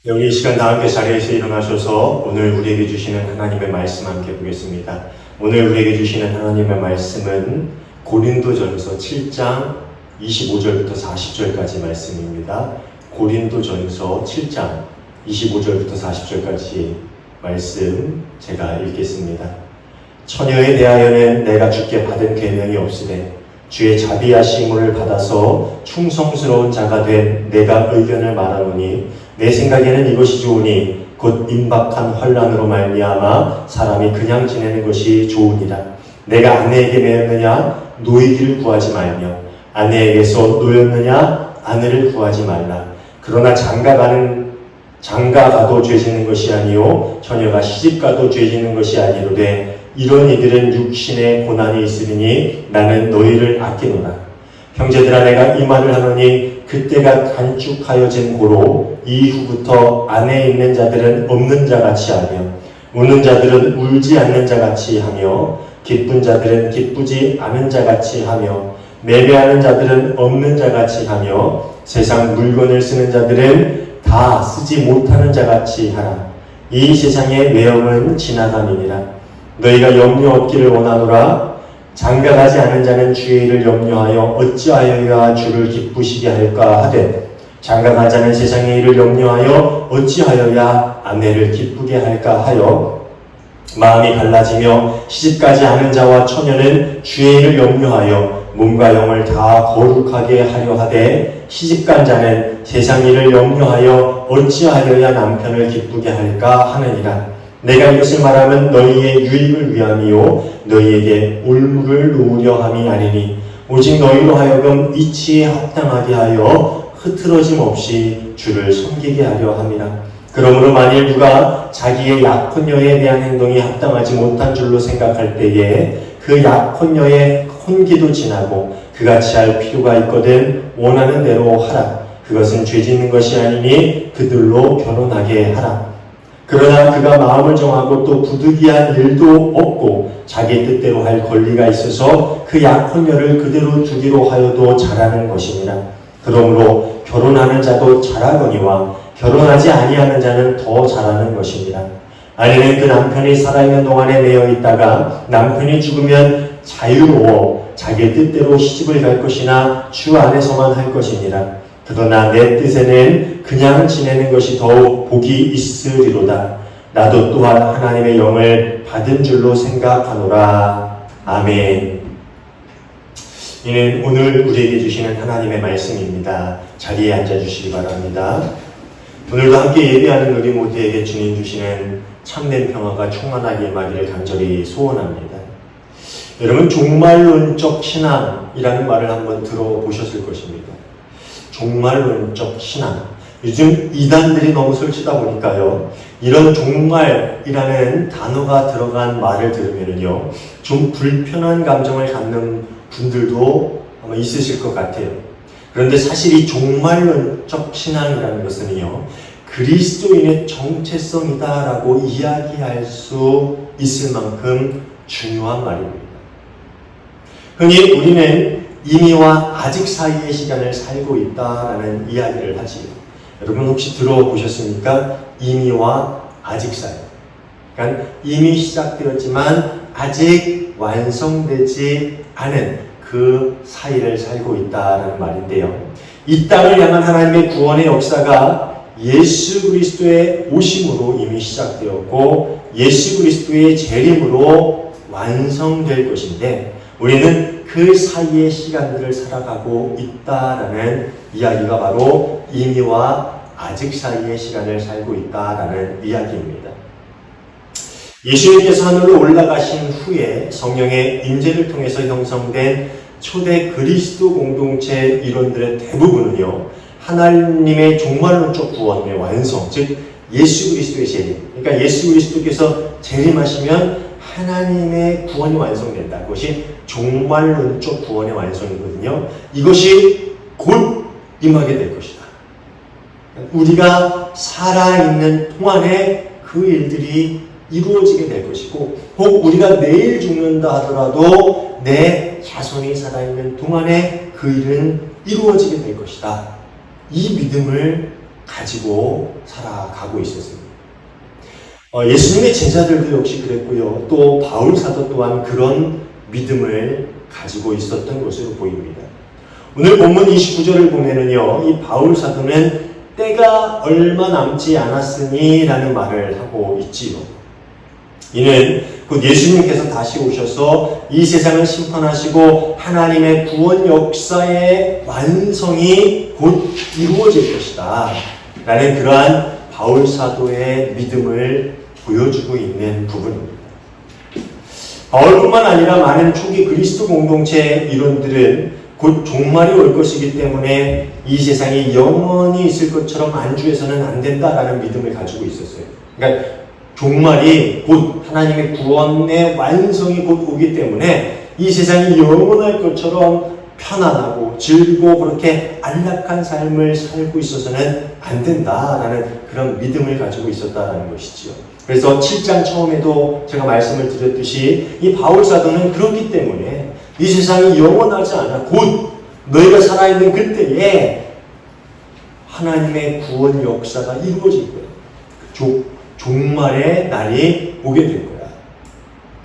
우리 이 시간 다 함께 자리에서 일어나셔서 오늘 우리에게 주시는 하나님의 말씀 함께 보겠습니다. 오늘 우리에게 주시는 하나님의 말씀은 고린도전서 7장 25절부터 40절까지 말씀입니다. 고린도전서 7장 25절부터 40절까지 말씀 제가 읽겠습니다. 처녀에 대하여는 내가 주께 받은 계명이 없으되 주의 자비하심을 받아서 충성스러운 자가 된 내가 의견을 말하노니 내 생각에는 이것이 좋으니 곧 임박한 환난으로 말미암아 사람이 그냥 지내는 것이 좋으니라. 내가 아내에게 매였느냐 노이기를 구하지 말며 아내에게서 노였느냐 아내를 구하지 말라. 그러나 장가가도 죄짓는 것이 아니요 처녀가 시집가도 죄짓는 것이 아니로되 이런 이들은 육신의 고난이 있으리니 나는 너희를 아끼노라. 형제들아 내가 이 말을 하노니 그때가 단축하여진 고로 이후부터 안에 있는 자들은 없는 자같이 하며 우는 자들은 울지 않는 자같이 하며 기쁜 자들은 기쁘지 않은 자같이 하며 매매하는 자들은 없는 자같이 하며 세상 물건을 쓰는 자들은 다 쓰지 못하는 자같이 하라. 이 세상의 매형은 지나감이니라. 너희가 염려 없기를 원하노라. 장가가지 않은 자는 주의 일을 염려하여 어찌하여야 주를 기쁘시게 할까 하되 장가가지 않은 세상의 일을 염려하여 어찌하여야 아내를 기쁘게 할까 하여 마음이 갈라지며 시집가지 않은 자와 처녀는 주의 일을 염려하여 몸과 영을 다 거룩하게 하려 하되 시집간 자는 세상 일을 염려하여 어찌하여야 남편을 기쁘게 할까 하느니라. 내가 이것을 말하면 너희의 유익을 위함이요 너희에게 올무를 놓으려 함이 아니니 오직 너희로 하여금 이치에 합당하게 하여 흐트러짐 없이 주를 섬기게 하려 함이라. 그러므로 만일 누가 자기의 약혼녀에 대한 행동이 합당하지 못한 줄로 생각할 때에 그 약혼녀의 혼기도 지나고 그같이 할 필요가 있거든 원하는 대로 하라. 그것은 죄짓는 것이 아니니 그들로 결혼하게 하라. 그러나 그가 마음을 정하고 또 부득이한 일도 없고 자기 뜻대로 할 권리가 있어서 그 약혼녀를 그대로 두기로 하여도 잘하는 것이니라. 그러므로 결혼하는 자도 잘하거니와 결혼하지 아니하는 자는 더 잘하는 것이니라. 아내는 그 남편이 살아있는 동안에 매여 있다가 남편이 죽으면 자유로워 자기 뜻대로 시집을 갈 것이나 주 안에서만 할 것이니라. 그러나 내 뜻에는 그냥 지내는 것이 더욱 복이 있으리로다. 나도 또한 하나님의 영을 받은 줄로 생각하노라. 아멘. 이는 오늘 우리에게 주시는 하나님의 말씀입니다. 자리에 앉아주시기 바랍니다. 오늘도 함께 예배하는 우리 모두에게 주님 주시는 참된 평화가 충만하게 임하기를 간절히 소원합니다. 여러분 종말론적 신앙이라는 말을 한번 들어보셨을 것입니다. 종말론적 신앙. 요즘 이단들이 너무 설치다 보니까요. 이런 종말이라는 단어가 들어간 말을 들으면요. 좀 불편한 감정을 갖는 분들도 아마 있으실 것 같아요. 그런데 사실 이 종말론적 신앙이라는 것은요. 그리스도인의 정체성이다라고 이야기할 수 있을 만큼 중요한 말입니다. 흔히 우리는 이미와 아직 사이의 시간을 살고 있다라는 이야기를 하지요. 여러분 혹시 들어보셨습니까? 이미와 아직 사이. 그러니까 이미 시작되었지만 아직 완성되지 않은 그 사이를 살고 있다라는 말인데요. 이 땅을 향한 하나님의 구원의 역사가 예수 그리스도의 오심으로 이미 시작되었고 예수 그리스도의 재림으로 완성될 것인데 우리는 그 사이의 시간들을 살아가고 있다라는 이야기가 바로 이미와 아직 사이의 시간을 살고 있다라는 이야기입니다. 예수님께서 하늘로 올라가신 후에 성령의 임재를 통해서 형성된 초대 그리스도 공동체 이론들의 대부분은요. 하나님의 종말론적 구원의 완성, 즉 예수 그리스도의 재림. 그러니까 예수 그리스도께서 재림하시면 하나님의 구원이 완성된다. 그것이 종말론적 구원의 완성이거든요. 이것이 곧 임하게 될 것이다. 우리가 살아있는 동안에 그 일들이 이루어지게 될 것이고 혹 우리가 내일 죽는다 하더라도 내 자손이 살아있는 동안에 그 일은 이루어지게 될 것이다. 이 믿음을 가지고 살아가고 있었습니다. 예수님의 제자들도 역시 그랬고요. 또 바울 사도 또한 그런 믿음을 가지고 있었던 것으로 보입니다. 오늘 본문 29절을 보면은요, 이 바울 사도는 때가 얼마 남지 않았으니 라는 말을 하고 있지요. 이는 곧 예수님께서 다시 오셔서 이 세상을 심판하시고 하나님의 구원 역사의 완성이 곧 이루어질 것이다 라는 그러한 바울 사도의 믿음을 보여주고 있는 부분입니다. 바울뿐만 아니라 많은 초기 그리스도 공동체의 일원들은 곧 종말이 올 것이기 때문에 이 세상이 영원히 있을 것처럼 안주해서는 안 된다라는 믿음을 가지고 있었어요. 그러니까 종말이 곧 하나님의 구원의 완성이 곧 오기 때문에 이 세상이 영원할 것처럼 편안하고 즐거워 그렇게 안락한 삶을 살고 있어서는 안 된다라는 그런 믿음을 가지고 있었다라는 것이지요. 그래서 7장 처음에도 제가 말씀을 드렸듯이 이 바울 사도는 그렇기 때문에 이 세상이 영원하지 않아 곧 너희가 살아있는 그때에 하나님의 구원 역사가 이루어질 거예요. 종말의 날이 오게 될 거야.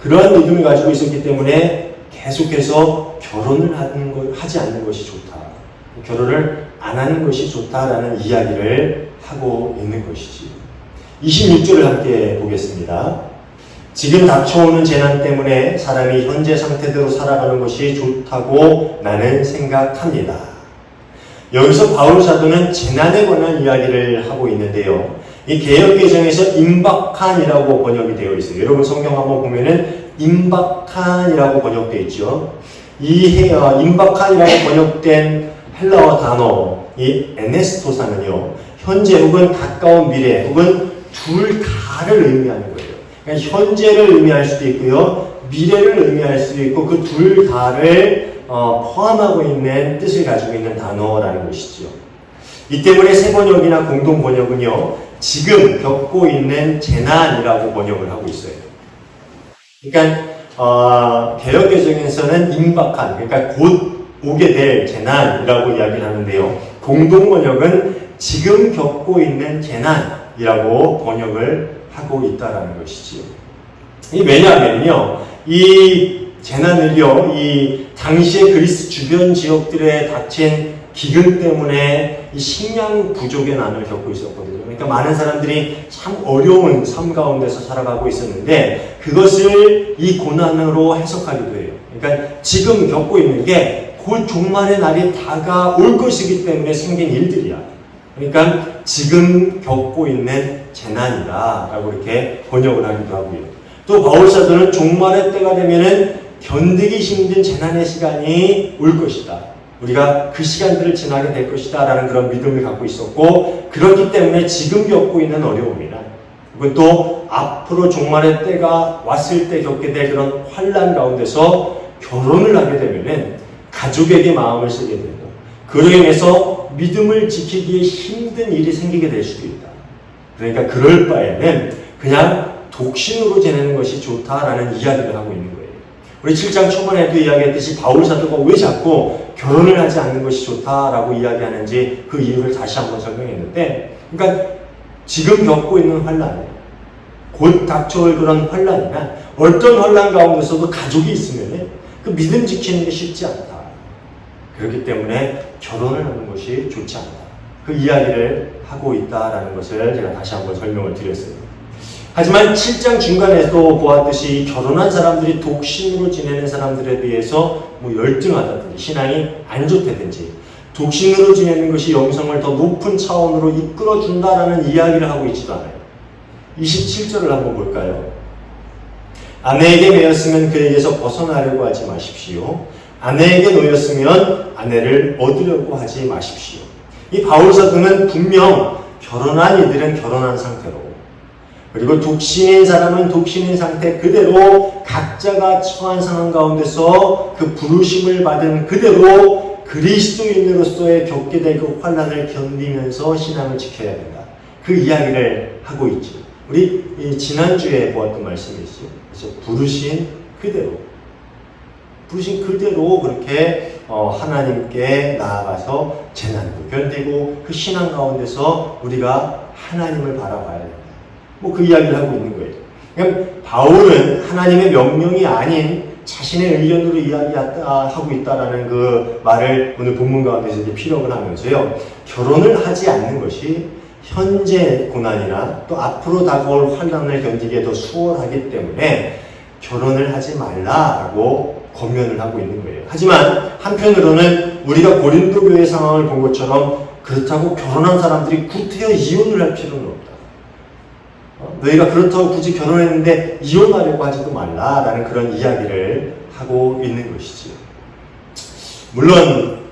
그러한 믿음을 가지고 있었기 때문에 계속해서 결혼을 하지 않는 것이 좋다. 결혼을 안 하는 것이 좋다라는 이야기를 하고 있는 것이지. 26절을 함께 보겠습니다. 지금 닥쳐오는 재난 때문에 사람이 현재 상태대로 살아가는 것이 좋다고 나는 생각합니다. 여기서 바울 사도는 재난에 관한 이야기를 하고 있는데요. 이 개역개정에서 임박한이라고 번역이 되어 있어요. 여러분 성경 한번 보면은 임박한이라고 번역되어 있죠. 이 임박한이라고 번역된 헬라어 단어, 이 에네스토사는요, 현재 혹은 가까운 미래 혹은 둘 다를 의미하는 거예요. 그러니까 현재를 의미할 수도 있고요, 미래를 의미할 수도 있고 그 둘 다를 포함하고 있는 뜻을 가지고 있는 단어라는 것이죠. 이 때문에 새 번역이나 공동 번역은요, 지금 겪고 있는 재난이라고 번역을 하고 있어요. 그러니까 개역개정에서는 임박한, 그러니까 곧 오게 될 재난이라고 이야기를 하는데요. 공동 번역은 지금 겪고 있는 재난이라고 번역을 하고 있다라는 것이지요. 왜냐하면요, 이 재난을요, 이 당시의 그리스 주변 지역들에 닥친 기근 때문에 이 식량 부족의 난을 겪고 있었거든요. 그러니까 많은 사람들이 참 어려운 삶 가운데서 살아가고 있었는데 그것을 이 고난으로 해석하기도 해요. 그러니까 지금 겪고 있는 게 곧 종말의 날이 다가올 것이기 때문에 생긴 일들이야. 그러니까 지금 겪고 있는 재난이다 라고 이렇게 번역을 하기도 하고요. 또 바울 사도는 종말의 때가 되면은 견디기 힘든 재난의 시간이 올 것이다. 우리가 그 시간들을 지나게 될 것이다 라는 그런 믿음을 갖고 있었고, 그렇기 때문에 지금 겪고 있는 어려움이나 그리고 또 앞으로 종말의 때가 왔을 때 겪게 될 그런 환난 가운데서 결혼을 하게 되면은 가족에게 마음을 쓰게 되고 그로 인해서 믿음을 지키기에 힘든 일이 생기게 될 수도 있다. 그러니까 그럴 바에는 그냥 독신으로 지내는 것이 좋다라는 이야기를 하고 있는 거예요. 우리 7장 초반에도 이야기했듯이 바울 사도가 왜 자꾸 결혼을 하지 않는 것이 좋다라고 이야기하는지 그 이유를 다시 한번 설명했는데, 그러니까 지금 겪고 있는 환난, 곧 닥쳐올 그런 환난이나 어떤 환난 가운데서도 가족이 있으면 그 믿음 지키는 게 쉽지 않다. 그렇기 때문에 결혼을 하는 것이 좋지 않다. 그 이야기를 하고 있다라는 것을 제가 다시 한번 설명을 드렸어요. 하지만 7장 중간에도 보았듯이 결혼한 사람들이 독신으로 지내는 사람들에 비해서 열등하다든지 신앙이 안 좋다든지 독신으로 지내는 것이 영성을 더 높은 차원으로 이끌어준다라는 이야기를 하고 있지도 않아요. 27절을 한번 볼까요? 아내에게 매였으면 그에게서 벗어나려고 하지 마십시오. 아내에게 놓였으면 아내를 얻으려고 하지 마십시오. 이 바울 사도는 분명 결혼한 이들은 결혼한 상태로, 그리고 독신인 사람은 독신인 상태 그대로 각자가 처한 상황 가운데서 그 부르심을 받은 그대로 그리스도인으로서의 겪게 될 그 환난을 견디면서 신앙을 지켜야 된다. 그 이야기를 하고 있죠. 우리 지난주에 보았던 말씀이죠. 그래서 부르신 그대로 그렇게 하나님께 나아가서 재난도 견디고 그 신앙 가운데서 우리가 하나님을 바라봐야 된다. 뭐 그 이야기를 하고 있는 거예요. 그러니까 바울은 하나님의 명령이 아닌 자신의 의견으로 이야기하고 있다라는 그 말을 오늘 본문 가운데서 이제 피력을 하면서요. 결혼을 하지 않는 것이 현재 고난이나 또 앞으로 다가올 환난을 견디기에 더 수월하기 때문에 결혼을 하지 말라라고 권면을 하고 있는 거예요. 하지만 한편으로는 우리가 고린도 교회 상황을 본 것처럼 그렇다고 결혼한 사람들이 구태여 이혼을 할 필요는 없다. 너희가 그렇다고 굳이 결혼했는데 이혼하려고 하지도 말라라는 그런 이야기를 하고 있는 것이지요. 물론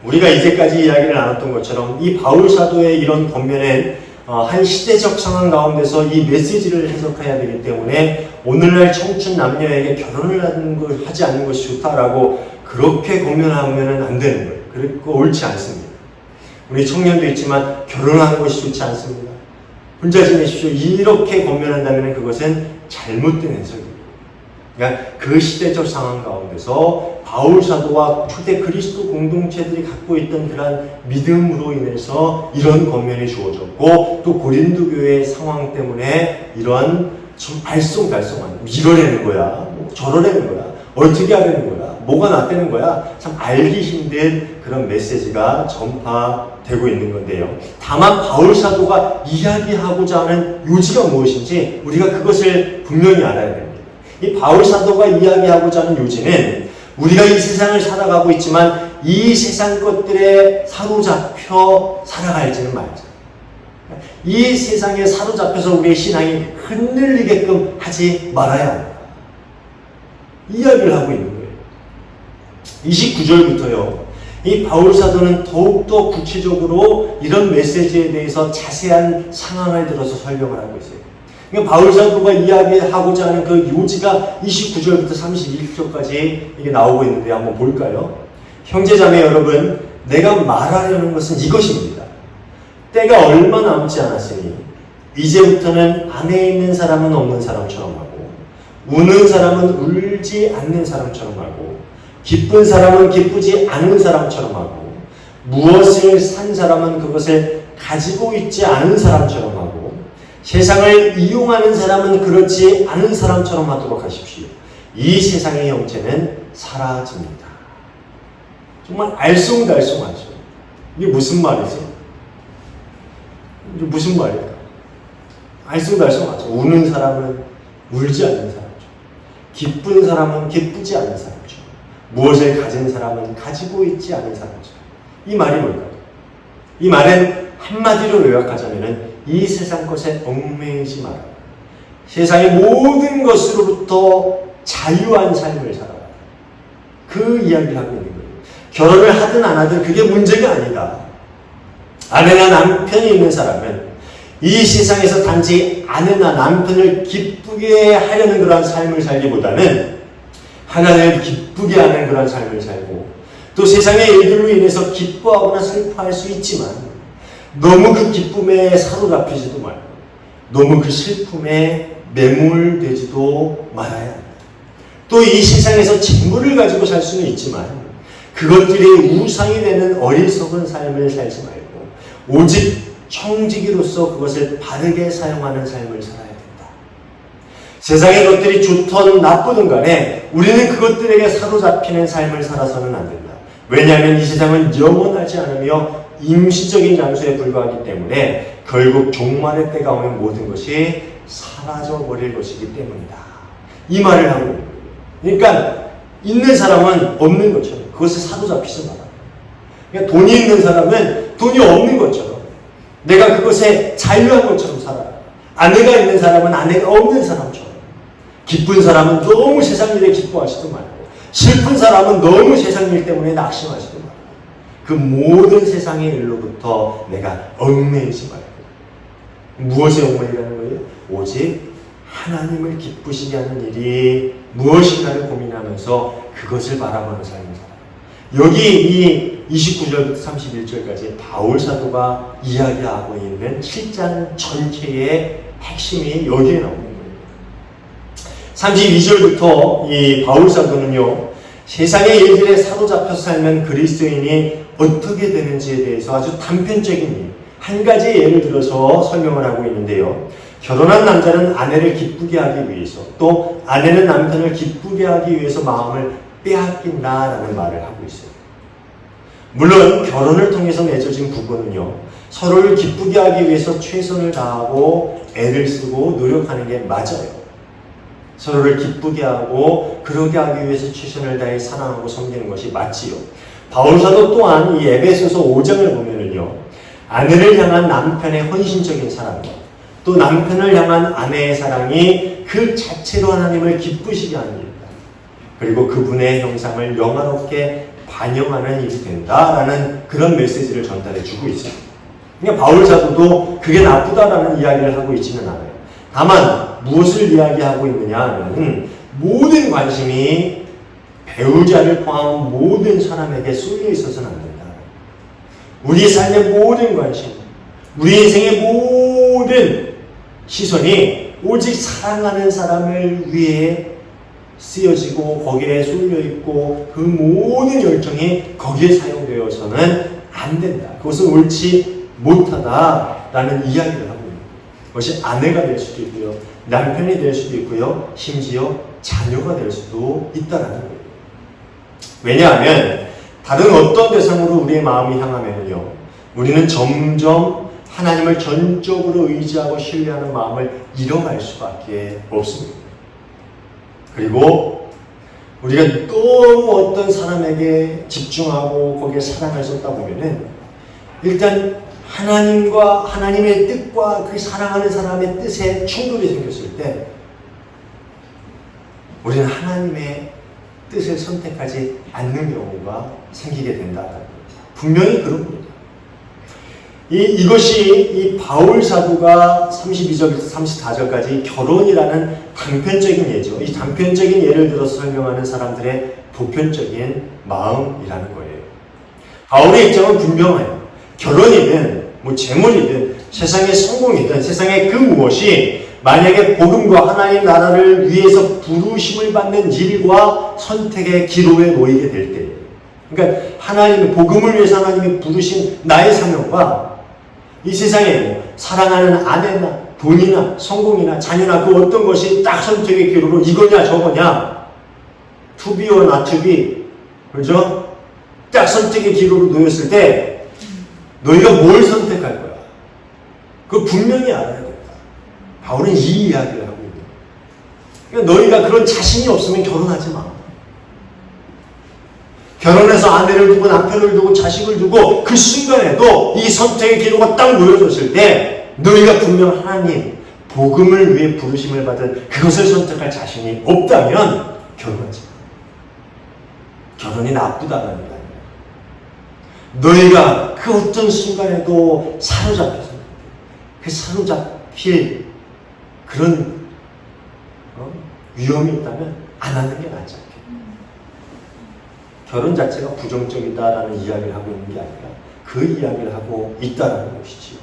우리가 이제까지 이야기를 나눴던 것처럼 이 바울 사도의 이런 권면은 한 시대적 상황 가운데서 이 메시지를 해석해야 되기 때문에 오늘날 청춘 남녀에게 결혼을 하지 않는 것이 좋다라고 그렇게 권면하면 안 되는 거예요. 그리고 옳지 않습니다. 우리 청년도 있지만 결혼하는 것이 좋지 않습니다. 혼자 지내십시오. 이렇게 권면한다면 그것은 잘못된 해석입니다. 그러니까 그 시대적 상황 가운데서 바울 사도와 초대 그리스도 공동체들이 갖고 있던 그런 믿음으로 인해서 이런 권면이 주어졌고 또 고린도 교회의 상황 때문에 이런 좀 알쏭달쏭한 이러려는 거야, 저러려는 거야, 어떻게 하려는 거야, 뭐가 낫다는 거야, 참 알기 힘든 그런 메시지가 전파되고 있는 건데요. 다만 바울 사도가 이야기하고자 하는 요지가 무엇인지 우리가 그것을 분명히 알아야 됩니다. 이 바울 사도가 이야기하고자 하는 요지는 우리가 이 세상을 살아가고 있지만 이 세상 것들에 사로잡혀 살아갈지는 말자. 이 세상에 사로잡혀서 우리의 신앙이 흔들리게끔 하지 말아야 한다. 이야기를 하고 있는 거예요. 29절부터요. 이 바울 사도는 더욱더 구체적으로 이런 메시지에 대해서 자세한 상황을 들어서 설명을 하고 있어요. 그러니까 바울 사도가 이야기하고자 하는 그 요지가 29절부터 31절까지 이게 나오고 있는데 한번 볼까요? 형제자매 여러분, 내가 말하려는 것은 이것입니다. 때가 얼마 남지 않았으니 이제부터는 안에 있는 사람은 없는 사람처럼 하고 우는 사람은 울지 않는 사람처럼 하고 기쁜 사람은 기쁘지 않은 사람처럼 하고 무엇을 산 사람은 그것을 가지고 있지 않은 사람처럼 하고 세상을 이용하는 사람은 그렇지 않은 사람처럼 하도록 하십시오. 이 세상의 형체는 사라집니다. 정말 알쏭달쏭하죠. 이게 무슨 말이죠? 이게 무슨 말일까? 알쏭달쏭하죠. 우는 사람은 울지 않는 사람죠. 기쁜 사람은 기쁘지 않는 사람죠. 무엇을 가진 사람은 가지고 있지 않은 사람죠. 이 말이 뭘까요? 이 말은 한마디로 요약하자면 이 세상 것에 얽매이지 마라. 세상의 모든 것으로부터 자유한 삶을 살아라. 그 이야기를 하고 있는 거예요. 결혼을 하든 안 하든 그게 문제가 아니다. 아내나 남편이 있는 사람은 이 세상에서 단지 아내나 남편을 기쁘게 하려는 그런 삶을 살기보다는 하나님을 기쁘게 하는 그런 삶을 살고 또 세상의 일들로 인해서 기뻐하거나 슬퍼할 수 있지만 너무 그 기쁨에 사로잡히지도 말고 너무 그 슬픔에 매몰되지도 말아야 합니다. 또 이 세상에서 재물을 가지고 살 수는 있지만 그것들이 우상이 되는 어리석은 삶을 살지 말고 오직 청지기로서 그것을 바르게 사용하는 삶을 살아야 된다. 세상의 것들이 좋든 나쁘든 간에 우리는 그것들에게 사로잡히는 삶을 살아서는 안 된다. 왜냐하면 이 세상은 영원하지 않으며 임시적인 장소에 불과하기 때문에 결국 종말의 때가 오면 모든 것이 사라져버릴 것이기 때문이다. 이 말을 하고 있는 거예요. 그러니까 있는 사람은 없는 것처럼 그것에 사로잡히지 마라. 그러니까 돈이 있는 사람은 돈이 없는 것처럼 내가 그것에 자유한 것처럼 살아라. 아내가 있는 사람은 아내가 없는 사람처럼 기쁜 사람은 너무 세상 일에 기뻐하지도 말고 슬픈 사람은 너무 세상 일 때문에 낙심하지도 말고 그 모든 세상의 일로부터 내가 얽매이지 말고 무엇에 얽매이라는 거예요? 오직 하나님을 기쁘시게 하는 일이 무엇인가를 고민하면서 그것을 바라보는 삶을 살아요. 여기 이 29절부터 31절까지 바울 사도가 이야기하고 있는 7장 전체의 핵심이 여기에 나오는 거예요. 32절부터 이 바울 사도는요, 세상의 일들에 사로잡혀 살면 그리스도인이 어떻게 되는지에 대해서 아주 단편적인 한 가지 예를 들어서 설명을 하고 있는데요. 결혼한 남자는 아내를 기쁘게 하기 위해서, 또 아내는 남편을 기쁘게 하기 위해서 마음을 빼앗긴다라는 말을 하고 있어요. 물론 결혼을 통해서 맺어진 부부는요, 서로를 기쁘게 하기 위해서 최선을 다하고 애를 쓰고 노력하는 게 맞아요. 서로를 기쁘게 하고 그러게 하기 위해서 최선을 다해 사랑하고 섬기는 것이 맞지요. 바울사도 또한 이 에베소서 5장을 보면은요, 아내를 향한 남편의 헌신적인 사랑과 또 남편을 향한 아내의 사랑이 그 자체로 하나님을 기쁘시게 하는 일이다. 그리고 그분의 형상을 영화롭게 반영하는 일이 된다라는 그런 메시지를 전달해 주고 있어요. 그러니까 바울 사도도 그게 나쁘다라는 이야기를 하고 있지는 않아요. 다만 무엇을 이야기하고 있느냐 하면 모든 관심이 배우자를 포함한 모든 사람에게 쏠려 있어서는 안 된다. 우리 삶의 모든 관심, 우리 인생의 모든 시선이 오직 사랑하는 사람을 위해 쓰여지고 거기에 쏠려있고 그 모든 열정이 거기에 사용되어서는 안 된다. 그것은 옳지 못하다라는 이야기를 하고 있는 거예요. 그것이 아내가 될 수도 있고요, 남편이 될 수도 있고요, 심지어 자녀가 될 수도 있다라는 거예요. 왜냐하면 다른 어떤 대상으로 우리의 마음이 향하면요, 우리는 점점 하나님을 전적으로 의지하고 신뢰하는 마음을 잃어갈 수밖에 없습니다. 그리고 우리가 너무 어떤 사람에게 집중하고 거기에 사랑을 쏟다 보면은 일단 하나님과 하나님의 뜻과 그 사랑하는 사람의 뜻에 충돌이 생겼을 때 우리는 하나님의 뜻을 선택하지 않는 경우가 생기게 된다. 분명히 그런 겁니다. 이것이 이 바울 사도가 32절부터 34절까지 결혼이라는 단편적인 예죠. 이 단편적인 예를 들어서 설명하는 사람들의 보편적인 마음이라는 거예요. 바울의 입장은 분명해요. 결혼이든 재물이든 세상의 성공이든 세상의 그 무엇이 만약에 복음과 하나님 나라를 위해서 부르심을 받는 일과 선택의 기로에 놓이게 될 때, 그러니까 하나님의 복음을 위해서 하나님이 부르신 나의 사명과 이 세상에 사랑하는 아내나 돈이나 성공이나 자녀나 그 어떤 것이 딱 선택의 기로로 이거냐 저거냐, to be or not to be, 그렇죠? 딱 선택의 기로로 놓였을 때 너희가 뭘 선택할 거야? 그거 분명히 알아야 된다. 바울은 이 이야기를 하고 있는 거야. 그러니까 너희가 그런 자신이 없으면 결혼하지 마. 결혼해서 아내를 두고 남편을 두고 자식을 두고 그 순간에도 이 선택의 기로가 딱 놓여졌을 때 너희가 분명 하나님 복음을 위해 부르심을 받은 그것을 선택할 자신이 없다면 결혼하지 마. 결혼이 나쁘다는 게 아니라 너희가 그 어떤 순간에도 사로잡혀서 그 사로잡힐 그런 위험이 있다면 안 하는 게 낫지 않겠냐. 결혼 자체가 부정적이다라는 이야기를 하고 있는 게 아니라 그 이야기를 하고 있다라는 것이지요.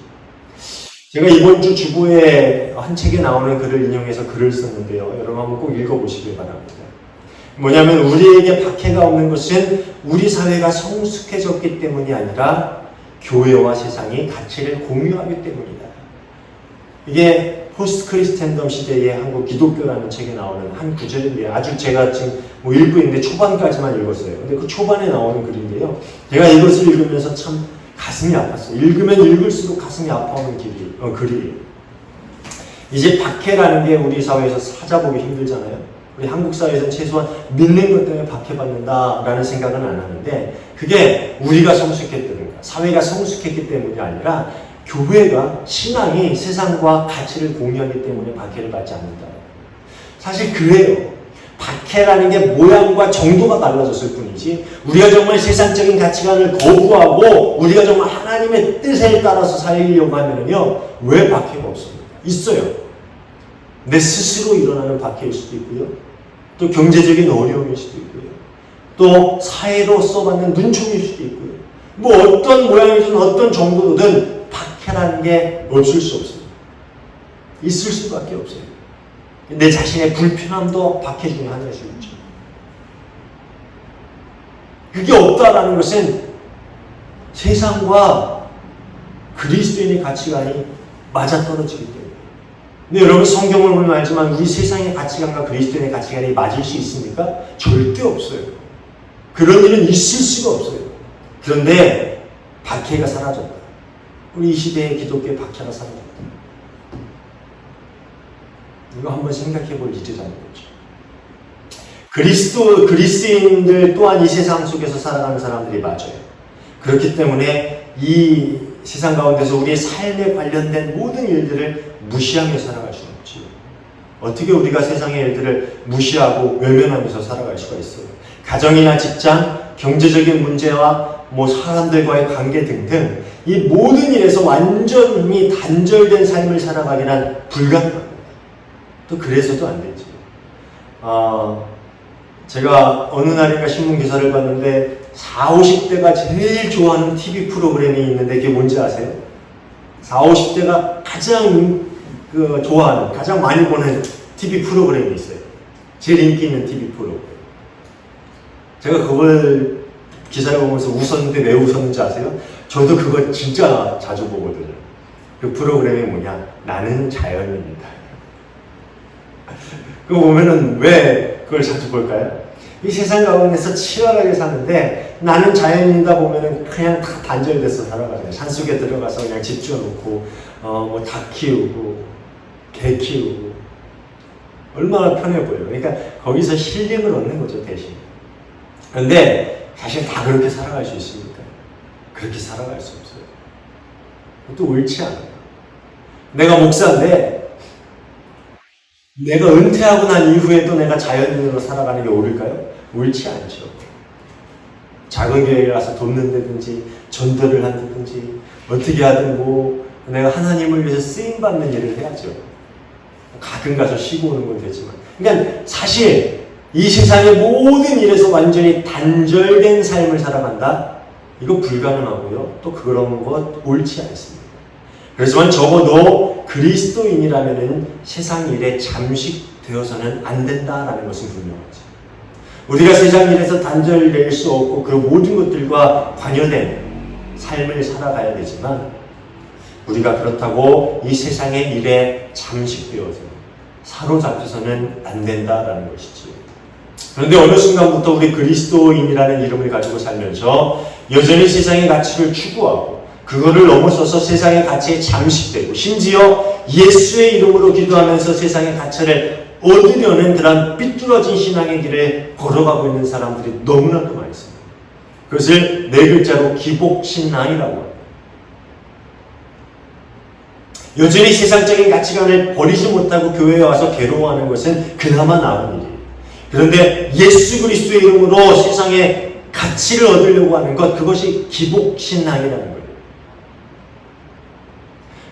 제가 이번 주 주보에 한 책에 나오는 글을 인용해서 글을 썼는데요. 여러분 한번 꼭 읽어보시길 바랍니다. 뭐냐면 우리에게 박해가 없는 것은 우리 사회가 성숙해졌기 때문이 아니라 교회와 세상이 가치를 공유하기 때문이다. 이게 포스트 크리스텐덤 시대의 한국 기독교라는 책에 나오는 한 구절인데요. 아주 제가 지금 일부인데 초반까지만 읽었어요. 근데 그 초반에 나오는 글인데요. 제가 이것을 읽으면서 참 가슴이 아팠어요. 읽으면 읽을수록 가슴이 아파오는 글이에요. 이제 박해라는 게 우리 사회에서 찾아보기 힘들잖아요. 우리 한국 사회에서는 최소한 믿는 것 때문에 박해받는다라는 생각은 안 하는데 그게 우리가 성숙했다든가 사회가 성숙했기 때문이 아니라 교회가 신앙이 세상과 가치를 공유하기 때문에 박해를 받지 않는다. 사실 그래요. 박해라는 게 모양과 정도가 달라졌을 뿐이지 우리가 정말 세상적인 가치관을 거부하고 우리가 정말 하나님의 뜻에 따라서 살려고 하면요 왜 박해가 없습니까? 있어요. 내 스스로 일어나는 박해일 수도 있고요. 또 경제적인 어려움일 수도 있고요. 또 사회로서 받는 눈총일 수도 있고요. 뭐 어떤 모양이든 어떤 정도든 박해라는 게 없을 수 없습니다. 있을 수밖에 없어요. 내 자신의 불편함도 박해 중에 하나일 수 있죠. 그게 없다라는 것은 세상과 그리스도인의 가치관이 맞아떨어지기 때문에. 근데 여러분 성경을 보면 알지만 우리 세상의 가치관과 그리스도인의 가치관이 맞을 수 있습니까? 절대 없어요. 그런 일은 있을 수가 없어요. 그런데 박해가 사라졌다. 우리 이 시대의 기독교의 박해가 사라졌다. 이거 한번 생각해 볼 일이라는 거죠. 그리스도인들 또한 이 세상 속에서 살아가는 사람들이 맞아요. 그렇기 때문에 이 세상 가운데서 우리의 삶에 관련된 모든 일들을 무시하며 살아갈 수는 없지요. 어떻게 우리가 세상의 일들을 무시하고 외면하면서 살아갈 수가 있어요? 가정이나 직장, 경제적인 문제와 사람들과의 관계 등등 이 모든 일에서 완전히 단절된 삶을 살아가기란 불가능합니다. 또 그래서도 안 되죠. 제가 어느 날인가 신문 기사를 봤는데 40, 50대가 제일 좋아하는 TV 프로그램이 있는데 그게 뭔지 아세요? 40, 50대가 가장 좋아하는, 가장 많이 보는 TV 프로그램이 있어요. 제일 인기 있는 TV 프로그램. 제가 그걸 기사를 보면서 웃었는데 왜 웃었는지 아세요? 저도 그거 진짜 자주 보거든요. 그 프로그램이 뭐냐? 나는 자연인이다. 그거 보면은 왜 그걸 자주 볼까요? 이 세상 가운데서 치열하게 사는데 나는 자연인이다 보면은 그냥 다 단절돼서 살아가요. 산속에 들어가서 그냥 집 지어놓고 닭 키우고 개 키우고 얼마나 편해 보여요. 그러니까 거기서 힐링을 얻는 거죠, 대신. 그런데 사실 다 그렇게 살아갈 수 있습니까? 그렇게 살아갈 수 없어요. 또 옳지 않아요. 내가 목사인데 내가 은퇴하고 난 이후에도 내가 자연인으로 살아가는 게 옳을까요? 옳지 않죠. 작은 교회에 가서 돕는다든지 전도를 한다든지 어떻게 하든 내가 하나님을 위해서 쓰임받는 일을 해야죠. 가끔 가서 쉬고 오는 건 되지만. 그러니까 사실 이 세상의 모든 일에서 완전히 단절된 삶을 살아간다? 이거 불가능하고요. 또 그런 것 옳지 않습니다. 그렇지만 적어도 그리스도인이라면은 세상 일에 잠식되어서는 안 된다라는 것은 분명하죠. 우리가 세상 일에서 단절될 수 없고 그 모든 것들과 관여된 삶을 살아가야 되지만 우리가 그렇다고 이 세상의 일에 잠식되어서 사로잡혀서는 안 된다라는 것이지요. 그런데 어느 순간부터 우리 그리스도인이라는 이름을 가지고 살면서 여전히 세상의 가치를 추구하고 그거를 넘어서서 세상의 가치에 잠식되고 심지어 예수의 이름으로 기도하면서 세상의 가치를 얻으려는 그런 삐뚤어진 신앙의 길에 걸어가고 있는 사람들이 너무나도 많이 있습니다. 그것을 네 글자로 기복신앙이라고 합니다. 여전히 세상적인 가치관을 버리지 못하고 교회에 와서 괴로워하는 것은 그나마 나은 일이에요. 그런데 예수 그리스도의 이름으로 세상의 가치를 얻으려고 하는 것, 그것이 기복신앙이라는 거예요.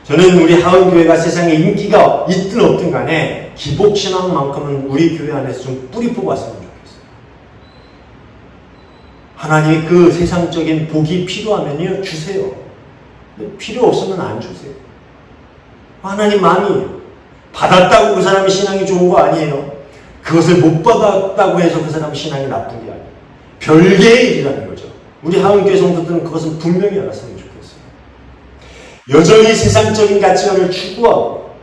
저는 우리 하은교회가 세상에 인기가 있든 없든 간에 기복신앙만큼은 우리 교회 안에서 좀 뿌리 뽑았으면 좋겠어요. 하나님이 그 세상적인 복이 필요하면요, 주세요. 필요 없으면 안 주세요. 하나님 마음이에요. 받았다고 그 사람이 신앙이 좋은 거 아니에요. 그것을 못 받았다고 해서 그 사람 신앙이 나쁜 게 아니에요. 별개의 일이라는 거죠. 우리 하은교회 성도들은 그것은 분명히 알았으면 좋겠어요. 여전히 세상적인 가치관을 추구하고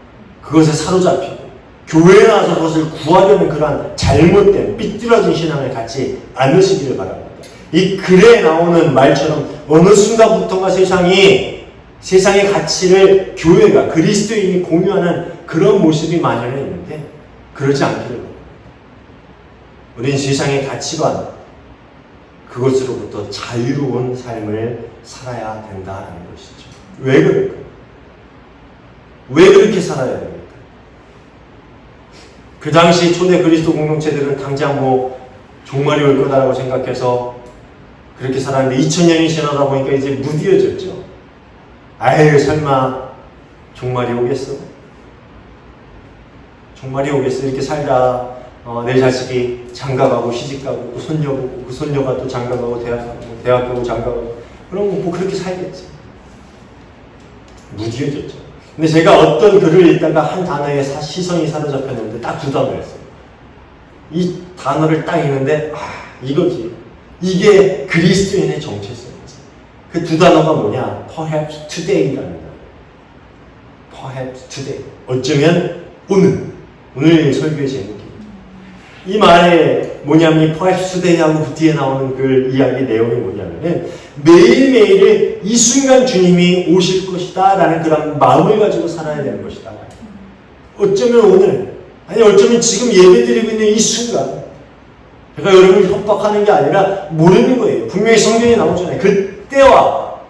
그것에 사로잡히고 교회에 나와서 그것을 구하려는 그러한 잘못된 삐뚤어진 신앙을 갖지 않으시기를 바랍니다. 이 글에 나오는 말처럼 어느 순간부터가 세상의 가치를 교회가 그리스도인이 공유하는 그런 모습이 만연해 있는데 그러지 않기를 바랍니다. 우린 세상의 가치관 그것으로부터 자유로운 삶을 살아야 된다는 것이죠. 왜 그럴까요? 왜 그렇게 살아야 됩니까? 그 당시 초대 그리스도 공동체들은 당장 종말이 올 거다라고 생각해서 그렇게 살았는데 2000년이 지나다 보니까 이제 무디어졌죠. 아유 설마 종말이 오겠어? 종말이 오겠어? 이렇게 살다 내 자식이 장가가고 시집가고 또 손녀 보고 그 손녀가 또 장가가고 대학 가고 장가가고 그럼 그렇게 살겠지. 무디어졌죠. 근데 제가 어떤 글을 읽다가 한 단어에 시선이 사로잡혔는데 딱 두 단어였어요. 이 단어를 딱 읽는데 이거지. 이게 그리스도인의 정체성이지. 그 두 단어가 뭐냐? Perhaps today라는 단어. Perhaps today. 어쩌면 오늘 설교의 제목입니다. 이 말에 뭐냐면 Perhaps today하고 뒤에 나오는 그 이야기 내용이 뭐냐면은 매일매일을 이 순간 주님이 오실 것이다 라는 그런 마음을 가지고 살아야 되는 것이다. 어쩌면 오늘, 아니 어쩌면 지금 예배드리고 있는 이 순간, 제가 여러분을 협박하는 게 아니라 모르는 거예요. 분명히 성경에 나오잖아요. 그때와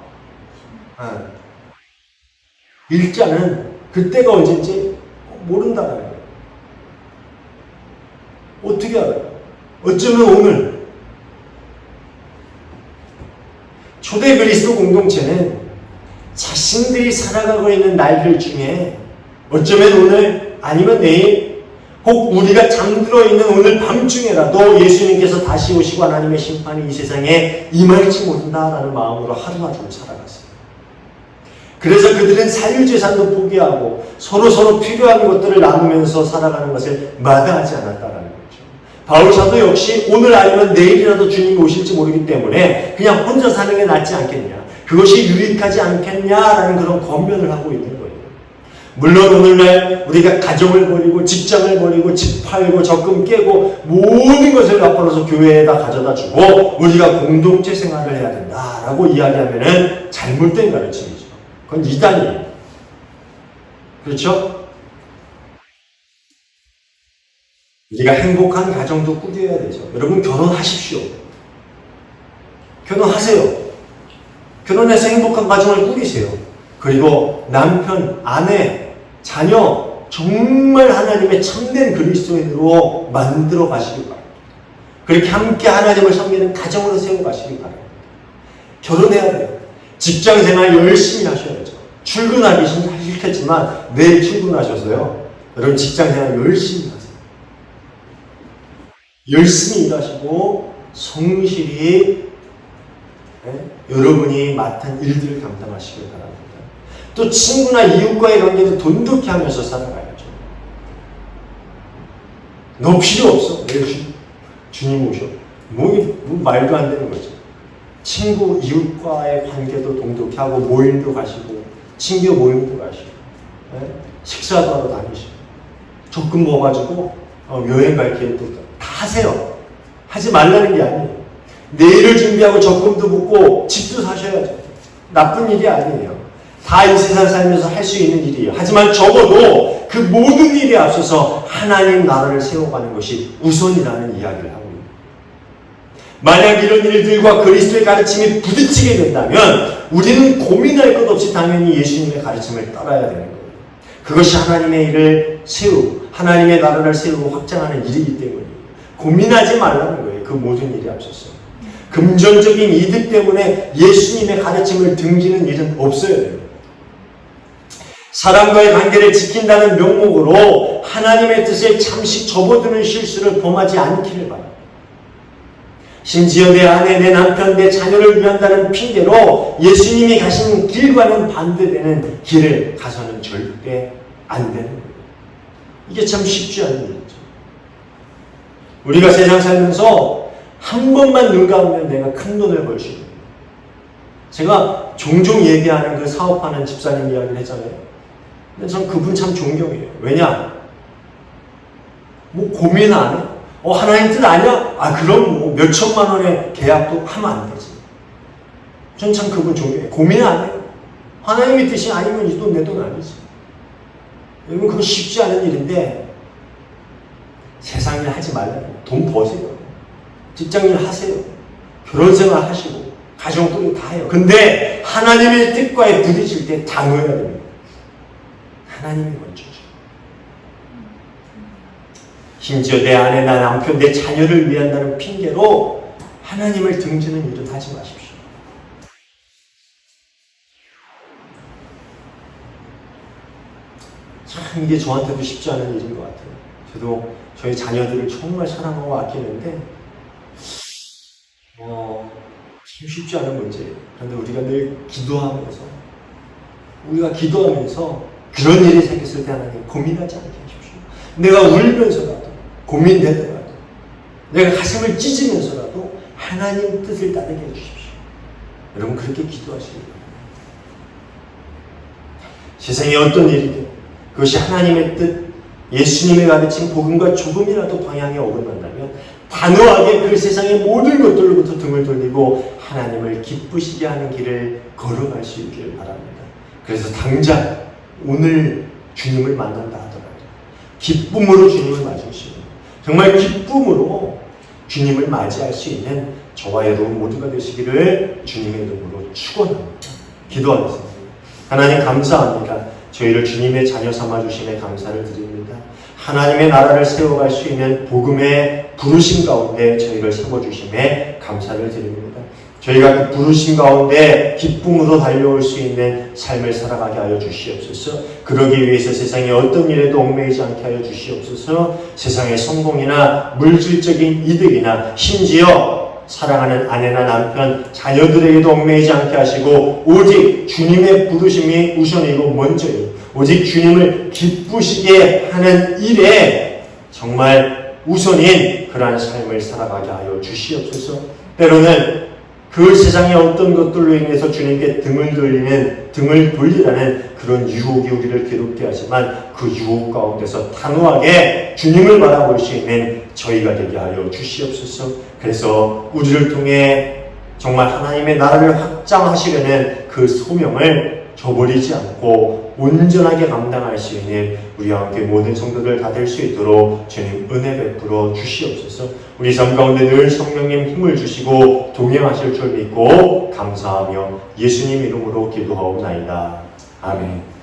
일자는 그때가 언제인지 모른다는 거예요. 어떻게 알아요? 어쩌면 오늘 초대 그리스도 공동체는 자신들이 살아가고 있는 날들 중에 어쩌면 오늘 아니면 내일 혹 우리가 잠들어 있는 오늘 밤중에라도 예수님께서 다시 오시고 하나님의 심판이 이 세상에 임할지 모른다라는 마음으로 하루하루 살아갔어요. 그래서 그들은 사유재산도 포기하고 서로 필요한 것들을 나누면서 살아가는 것을 마다하지 않았다라는 거죠. 바울 사도 역시 오늘 아니면 내일이라도 주님이 오실지 모르기 때문에 그냥 혼자 사는 게 낫지 않겠냐, 그것이 유익하지 않겠냐라는 그런 권면을 하고 있는 거예요. 물론 오늘날 우리가 가정을 버리고 직장을 버리고 집 팔고 적금 깨고 모든 것을 갚아서 교회에다 가져다 주고 우리가 공동체 생활을 해야 된다라고 이야기하면은 잘못된 가르침이죠. 그건 이단이에요. 그렇죠? 우리가 행복한 가정도 꾸려야 되죠. 여러분 결혼하십시오. 결혼하세요. 결혼해서 행복한 가정을 꾸리세요. 그리고 남편, 아내, 자녀 정말 하나님의 참된 그리스도인으로 만들어 가시길 바랍니다. 그렇게 함께 하나님을 섬기는 가정으로 세워 가시길 바랍니다. 결혼해야 돼요. 직장생활 열심히 하셔야죠. 출근하기 싫겠지만 매일 출근하셔서요. 여러분 직장생활 열심히 하세요. 열심히 일하시고 성실히 여러분이 맡은 일들을 감당하시길 바랍니다. 또 친구나 이웃과의 관계도 돈독히 하면서 살아가야죠. 너 필요 없어. 내일 주님 오셔. 뭐 말도 안 되는 거죠. 친구, 이웃과의 관계도 돈독히 하고 모임도 가시고 친교 모임도 가시고 식사도 하러 다니시고 적금 모아가지고 여행 갈 계획도 다 하세요. 하지 말라는 게 아니에요. 내일을 준비하고 적금도 붓고 집도 사셔야죠. 나쁜 일이 아니에요. 다 이 세상 살면서 할 수 있는 일이에요. 하지만 적어도 그 모든 일에 앞서서 하나님 나라를 세워가는 것이 우선이라는 이야기를 하고 있습니다. 만약 이런 일들과 그리스도의 가르침이 부딪히게 된다면 우리는 고민할 것 없이 당연히 예수님의 가르침을 따라야 되는 거예요. 그것이 하나님의 일을 세우고 하나님의 나라를 세우고 확장하는 일이기 때문에 고민하지 말라는 거예요. 그 모든 일에 앞서서. 금전적인 이득 때문에 예수님의 가르침을 등지는 일은 없어야 돼요. 사람과의 관계를 지킨다는 명목으로 하나님의 뜻에 잠시 접어드는 실수를 범하지 않기를 바랍니다. 심지어 내 아내, 내 남편, 내 자녀를 위한다는 핑계로 예수님이 가신 길과는 반대되는 길을 가서는 절대 안 되는 거예요. 이게 참 쉽지 않은 일이죠. 우리가 세상 살면서 한 번만 눈 감으면 내가 큰 돈을 벌 수 있는 거예요. 제가 종종 얘기하는 그 사업하는 집사님 이야기를 했잖아요. 근데 전 그분 참 존경해요. 왜냐? 뭐 고민 안 해? 하나님 뜻 아니야? 그럼 뭐 몇천만 원의 계약도 하면 안 되지. 전 참 그분 존경해요. 고민 안 해요. 하나님의 뜻이 아니면 이 돈 내 돈 아니지. 여러분 그거 쉽지 않은 일인데 세상 일 하지 말라고. 돈 버세요. 직장일 하세요. 결혼생활 하시고 가정도 다 해요. 근데 하나님의 뜻과에 부딪힐 때 단호해야 됩니다. 하나님이 먼저죠. 심지어 내 아내, 나 남편, 내 자녀를 위한다는 핑계로 하나님을 등지는 일은 하지 마십시오. 참 이게 저한테도 쉽지 않은 일인 것 같아요. 저도 저희 자녀들을 정말 사랑하고 아끼는데 참 쉽지 않은 문제예요. 그런데 우리가 늘 기도하면서 그런 일이 생겼을 때 하나님 고민하지 않게 하십시오. 내가 울면서라도 고민되더라도 내가 가슴을 찢으면서라도 하나님 뜻을 따르게 해주십시오. 여러분 그렇게 기도하시기 바랍니다. 세상에 어떤 일이든 그것이 하나님의 뜻, 예수님의 가르친 복음과 조금이라도 방향이 어긋난다면 단호하게 그 세상의 모든 것들로부터 등을 돌리고 하나님을 기쁘시게 하는 길을 걸어갈 수 있기를 바랍니다. 그래서 당장 오늘 주님을 만난다 하더라도 기쁨으로 주님을 맞으시고 정말 기쁨으로 주님을 맞이할 수 있는 저와 여러분 모두가 되시기를 주님의 이름으로 축원합니다. 기도하겠습니다. 하나님 감사합니다. 저희를 주님의 자녀 삼아주심에 감사를 드립니다. 하나님의 나라를 세워갈 수 있는 복음의 부르심 가운데 저희를 세워주심에 감사를 드립니다. 저희가 그 부르심 가운데 기쁨으로 달려올 수 있는 삶을 살아가게 하여 주시옵소서. 그러기 위해서 세상에 어떤 일에도 얽매이지 않게 하여 주시옵소서. 세상의 성공이나 물질적인 이득이나 심지어 사랑하는 아내나 남편, 자녀들에게도 얽매이지 않게 하시고 오직 주님의 부르심이 우선이고 먼저요. 오직 주님을 기쁘시게 하는 일에 정말 우선인 그러한 삶을 살아가게 하여 주시옵소서. 때로는 그 세상의 어떤 것들로 인해서 주님께 등을 돌리라는 그런 유혹이 우리를 괴롭게 하지만 그 유혹 가운데서 단호하게 주님을 바라볼 수 있는 저희가 되게 하여 주시옵소서. 그래서 우리를 통해 정말 하나님의 나라를 확장하시려는 그 소명을 저버리지 않고 온전하게 감당할 수 있는 우리와 함께 모든 성도들 다 될 수 있도록 주님 은혜 베풀어 주시옵소서. 우리 삶 가운데 늘 성령님 힘을 주시고 동행하실 줄 믿고 감사하며 예수님 이름으로 기도하옵나이다. 아멘.